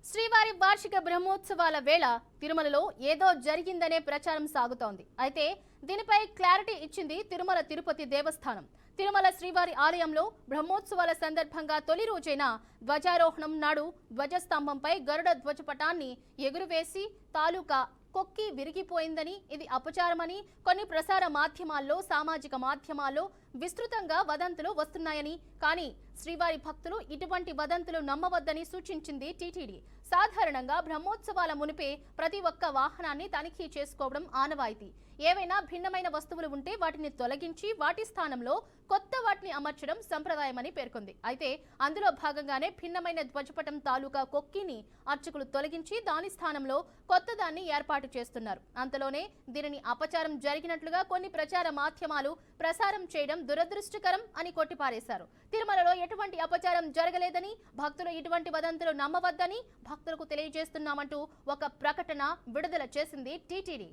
శ్రీవారి వార్షిక బ్రహ్మోత్సవాల వేళ తిరుమలలో ఏదో జరిగిందనే ప్రచారం సాగుతోంది. అయితే దీనిపై క్లారిటీ ఇచ్చింది తిరుమల తిరుపతి దేవస్థానం. తిరుమల శ్రీవారి ఆలయంలో బ్రహ్మోత్సవాల సందర్భంగా తొలి రోజైన ధ్వజారోహణం నాడు ధ్వజస్తంభంపై గరుడ ధ్వజపటాన్ని ఎగురువేసి తాలూకా కొక్కి విరిగిపోయిందని, ఇది అపచారమని కొన్ని ప్రసార మాధ్యమాల్లో, సామాజిక మాధ్యమాల్లో విస్తృతంగా వదంతులు వస్తున్నాయని, కానీ శ్రీవారి భక్తులు ఇటువంటి వదంతులు నమ్మవద్దని సూచించింది టీటీడీ. సాధారణంగా బ్రహ్మోత్సవాల మునిపే ప్రతి ఒక్క వాహనాన్ని తనిఖీ చేసుకోవడం ఆనవాయితీ. ఏవైనా భిన్నమైన వస్తువులు ఉంటే వాటిని తొలగించి వాటి స్థానంలో కొత్త వాటిని అమర్చడం సంప్రదాయమని పేర్కొంది. అయితే అందులో భాగంగానే భిన్నమైన ధ్వజపటం తాలూకా కొక్కిని అర్చకులు తొలగించి దాని స్థానంలో కొత్తదాన్ని ఏర్పాటు చేస్తున్నారు. అంతలోనే దీనిని అపచారం జరిగినట్లుగా కొన్ని ప్రచార మాధ్యమాలు ప్రసారం చేయడం దురదృష్టకరం అని కొట్టిపారేశారు. తిరుమలలో ఎటువంటి అపచారం జరగలేదని, భక్తులు ఇటువంటి వదంతులు నమ్మవద్దని భక్తులకు తెలియజేస్తున్నామంటూ ఒక ప్రకటన విడుదల చేసింది టీటీడీ.